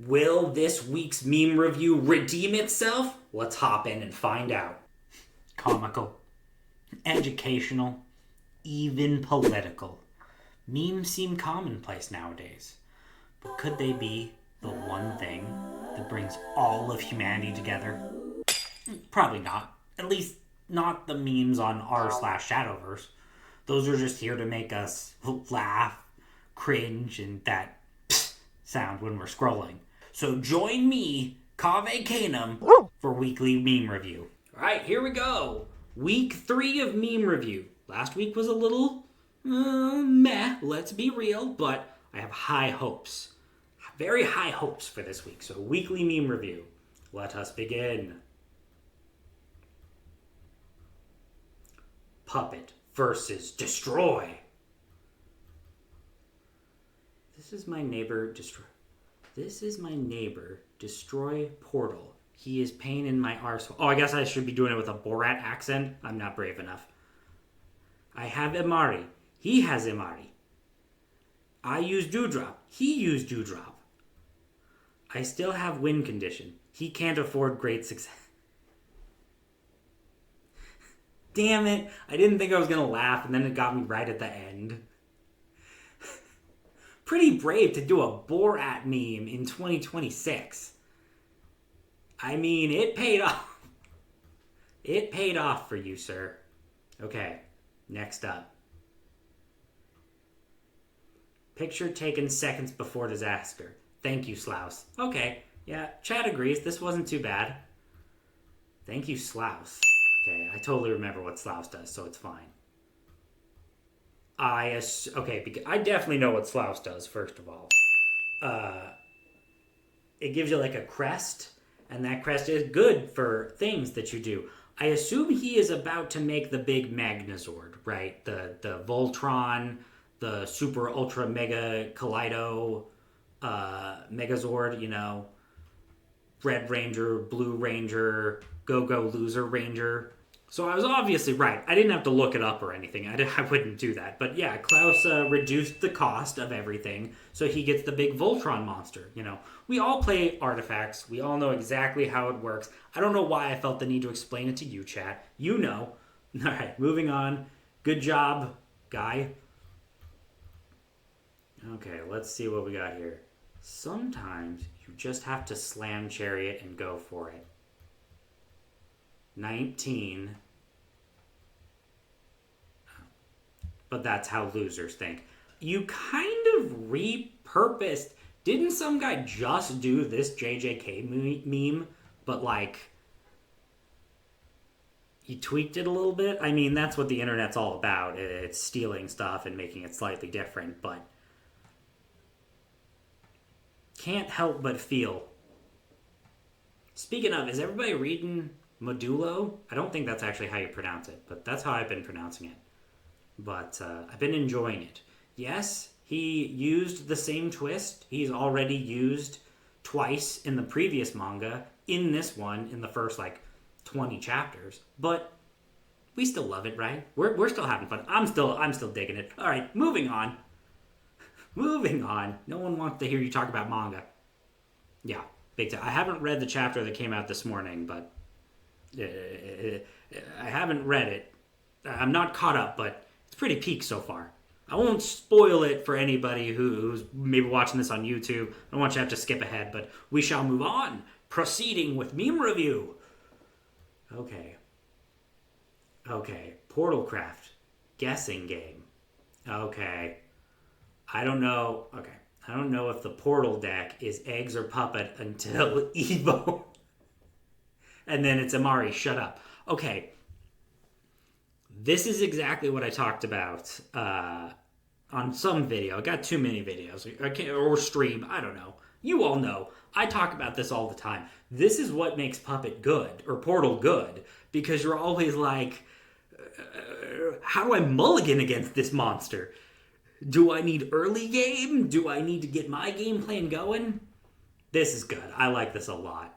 Will this week's meme review redeem itself? Let's hop in and find out. Comical, educational, even political. Memes seem commonplace nowadays. But could they be the one thing that brings all of humanity together? Probably not. At least not the memes on r/Shadowverse. Those are just here to make us laugh, cringe, and that sound when we're scrolling. So join me, Kave Kanum, for weekly meme review. Alright, here we go. Week 3 of meme review. Last week was a little meh, let's be real, but I have high hopes. Very high hopes for this week. So weekly meme review. Let us begin. Puppet versus Destroy. This is my neighbor, Destroy Portal. He is pain in my arsehole. Oh, I guess I should be doing it with a Borat accent. I'm not brave enough. I have Imari. He has Imari. I use Dewdrop. He used Dewdrop. I still have win condition. He can't afford great success. Damn it. I didn't think I was going to laugh, and then it got me right at the end. Pretty brave to do a Borat meme in 2026. I mean, it paid off. It paid off for you, sir. Okay, next up. Picture taken seconds before disaster. Thank you, Slouse. Okay, yeah, Chad agrees. This wasn't too bad. Thank you, Slouse. Okay, I totally remember what Slouse does, so it's fine. Because I definitely know what Slouse does, first of all. It gives you like a crest, and that crest is good for things that you do. I assume he is about to make the big Magnazord, right? The Voltron, the Super Ultra Mega Kaleido Megazord, you know. Red Ranger, Blue Ranger, Go-Go Loser Ranger. So I was obviously right. I didn't have to look it up or anything. I wouldn't do that. But yeah, Klaus reduced the cost of everything, so he gets the big Voltron monster. You know, we all play artifacts. We all know exactly how it works. I don't know why I felt the need to explain it to you, chat. You know. All right, moving on. Good job, guy. Okay, let's see what we got here. Sometimes you just have to slam Chariot and go for it. 19. But that's how losers think. You kind of repurposed. Didn't some guy just do this JJK meme? But like, he tweaked it a little bit? I mean, that's what the internet's all about. It's stealing stuff and making it slightly different, but can't help but feel. Speaking of, is everybody reading Modulo? I don't think that's actually how you pronounce it, but that's how I've been pronouncing it. But I've been enjoying it. Yes, he used the same twist. He's already used twice in the previous manga, in this one, in the first, 20 chapters. But we still love it, right? We're still having fun. I'm still digging it. All right, moving on. Moving on. No one wants to hear you talk about manga. Yeah, big time. I haven't read the chapter that came out this morning, but I haven't read it. I'm not caught up, but it's pretty peak so far. I won't spoil it for anybody who's maybe watching this on YouTube. I don't want you to have to skip ahead, but we shall move on. Proceeding with meme review. Okay. Portalcraft. Guessing game. Okay. I don't know if the Portal deck is eggs or puppet until Evo. And then it's Imari, shut up. Okay. This is exactly what I talked about on some video. I got too many videos. Or stream, I don't know. You all know. I talk about this all the time. This is what makes Puppet good, or Portal good, because you're always like, how do I mulligan against this monster? Do I need early game? Do I need to get my game plan going? This is good. I like this a lot.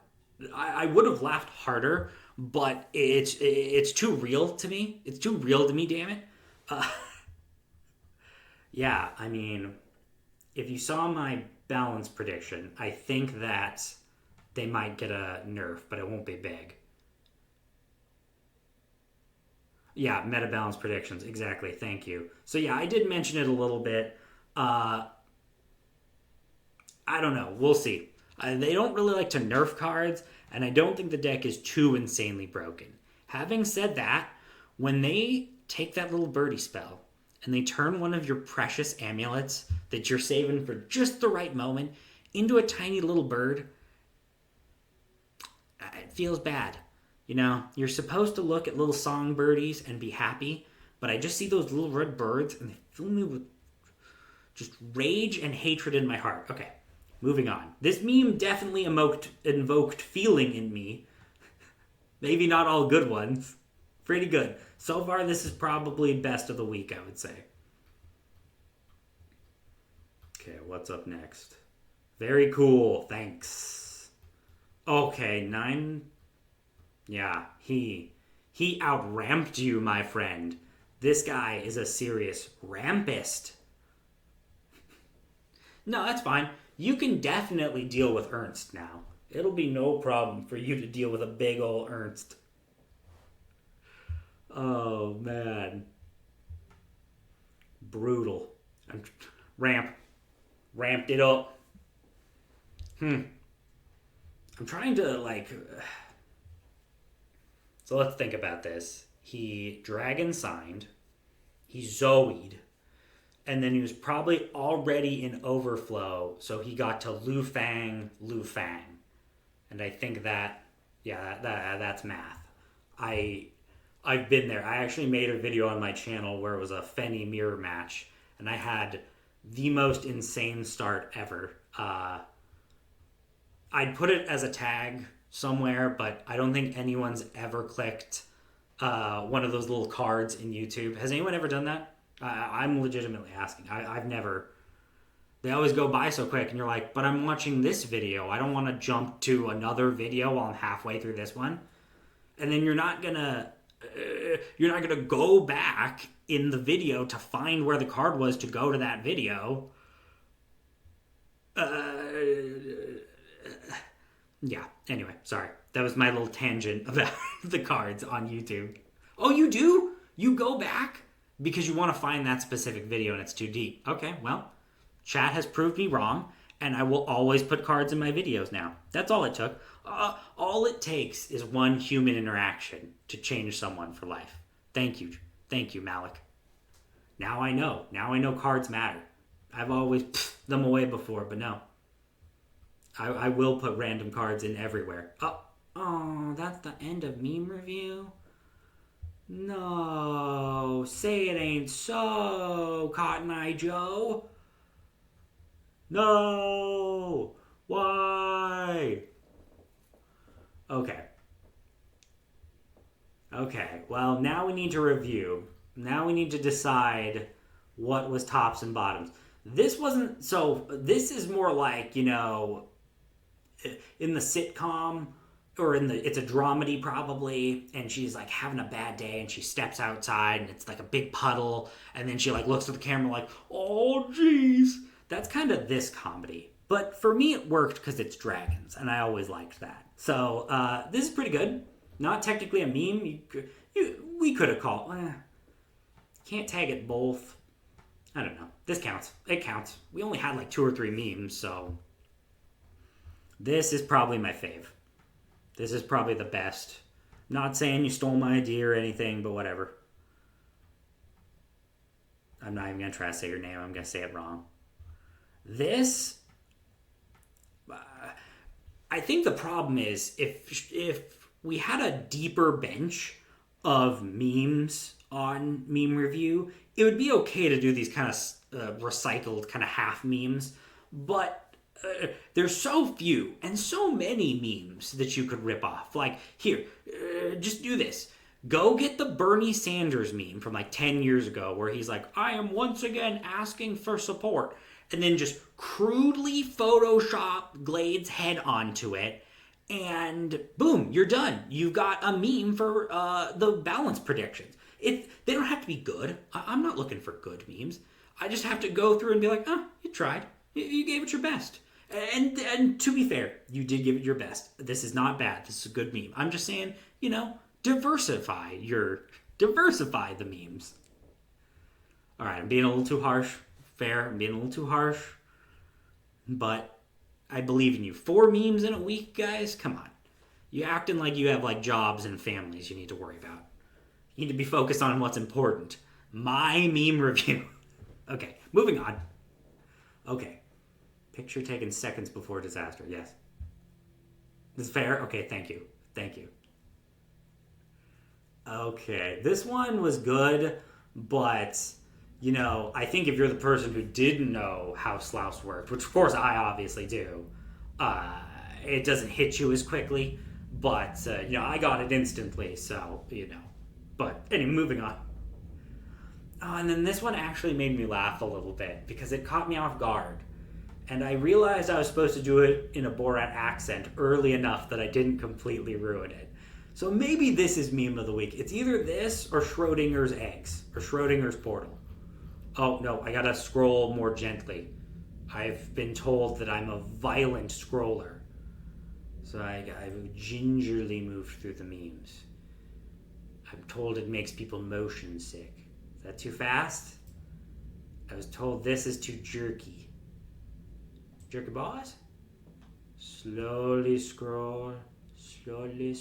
I would have laughed harder, but it's too real to me. It's too real to me, damn it. Yeah, I mean, if you saw my balance prediction. I think that they might get a nerf, but it won't be big. Yeah, meta balance predictions. Exactly. Thank you. So yeah, I did mention it a little bit. I don't know. We'll see. They don't really like to nerf cards, and I don't think the deck is too insanely broken. Having said that, when they take that little birdie spell and they turn one of your precious amulets that you're saving for just the right moment into a tiny little bird, it feels bad. You know, you're supposed to look at little songbirdies and be happy, but I just see those little red birds and they fill me with just rage and hatred in my heart. Okay, moving on. This meme definitely invoked feeling in me. Maybe not all good ones. Pretty good. So far, this is probably best of the week, I would say. Okay, what's up next? Very cool. Thanks. Okay, 9. Yeah, he outramped you, my friend. This guy is a serious rampist. No, that's fine. You can definitely deal with Ernst now. It'll be no problem for you to deal with a big ol' Ernst. Oh, man. Brutal. Ramped it up. I'm trying to, So let's think about this. He dragon signed. He Zoe'd. And then he was probably already in overflow, so he got to Lu Fang. And I think that, yeah, that's math. I've been there. I actually made a video on my channel where it was a Fenny mirror match, and I had the most insane start ever. I'd put it as a tag somewhere, but I don't think anyone's ever clicked one of those little cards in YouTube. Has anyone ever done that? I'm legitimately asking. I've never. They always go by so quick, and you're like, but I'm watching this video. I don't want to jump to another video while I'm halfway through this one. And then you're not gonna go back in the video to find where the card was to go to that video. Yeah. Anyway, sorry. That was my little tangent about the cards on YouTube. Oh, you do? You go back because you want to find that specific video and it's too deep. Okay, well, chat has proved me wrong, and I will always put cards in my videos now. That's all it took. All it takes is one human interaction to change someone for life. Thank you, Malik. Now I know cards matter. I've always pfft them away before, but no. I will put random cards in everywhere. Oh, that's the end of meme review? No, say it ain't so, Cotton Eye Joe. No, why? Okay, well, now we need to review. Now we need to decide what was tops and bottoms. This wasn't, so this is more like, in the sitcom, or it's a dramedy probably, and she's like having a bad day and she steps outside and it's like a big puddle, and then she like looks at the camera like, oh geez. That's kind of this comedy. But for me it worked because it's dragons, and I always liked that. So this is pretty good. Not technically a meme. We could have called, can't tag it both. I don't know. This counts. It counts. We only had like 2 or 3 memes, so this is probably my fave. This is probably the best. Not saying you stole my idea or anything, but whatever. I'm not even going to try to say your name. I'm going to say it wrong. This, I think the problem is if we had a deeper bench of memes on Meme Review, it would be okay to do these kind of recycled kind of half memes, but there's so few and so many memes that you could rip off. Like, here, just do this. Go get the Bernie Sanders meme from like 10 years ago where he's like, I am once again asking for support. And then just crudely Photoshop Glade's head onto it. And boom, you're done. You've got a meme for the balance predictions. They don't have to be good. I'm not looking for good memes. I just have to go through and be like, you tried. You gave it your best. And to be fair, you did give it your best. This is not bad. This is a good meme. I'm just saying, diversify the memes. All right, I'm being a little too harsh. Fair, I'm being a little too harsh. But I believe in you. 4 memes in a week, guys? Come on. You acting like you have like jobs and families you need to worry about. You need to be focused on what's important. My meme review. Okay, moving on. Okay. Picture taken seconds before disaster. Yes. This is fair? Okay, thank you. Thank you. Okay, this one was good, but, I think if you're the person who didn't know how Slouse worked, which of course I obviously do, it doesn't hit you as quickly, but, I got it instantly, so, But, anyway, moving on. Oh, and then this one actually made me laugh a little bit because it caught me off guard. And I realized I was supposed to do it in a Borat accent early enough that I didn't completely ruin it. So maybe this is meme of the week. It's either this or Schrodinger's eggs or Schrodinger's portal. Oh, no, I gotta scroll more gently. I've been told that I'm a violent scroller. So I've gingerly moved through the memes. I'm told it makes people motion sick. Is that too fast? I was told this is too jerky. Jerky boss? Slowly scroll. Slowly.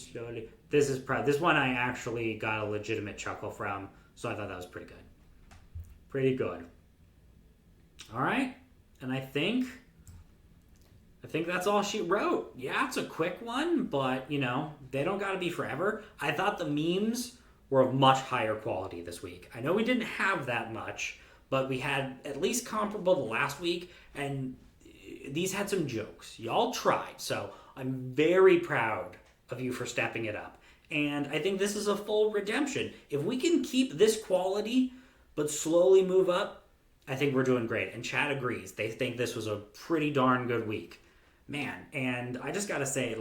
This one I actually got a legitimate chuckle from, so I thought that was pretty good. Pretty good. Alright. And I think that's all she wrote. Yeah, it's a quick one, but, they don't gotta be forever. I thought the memes were of much higher quality this week. I know we didn't have that much, but we had at least comparable to last week, and these had some jokes. Y'all tried, so I'm very proud of you for stepping it up. And I think this is a full redemption. If we can keep this quality, but slowly move up, I think we're doing great. And Chad agrees. They think this was a pretty darn good week. Man, and I just gotta say,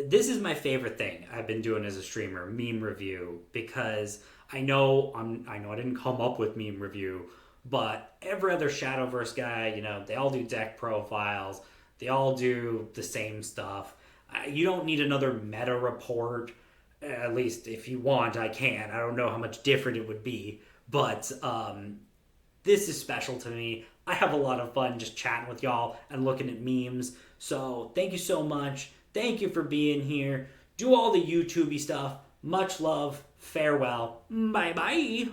this is my favorite thing I've been doing as a streamer, meme review, because I know I didn't come up with meme review, but every other Shadowverse guy, they all do deck profiles, they all do the same stuff. You don't need another meta report. At least if you want, I can. I don't know how much different it would be, but this is special to me. I have a lot of fun just chatting with y'all and looking at memes. So thank you so much. Thank you for being here. Do all the YouTubey stuff. Much love. Farewell. Bye-bye.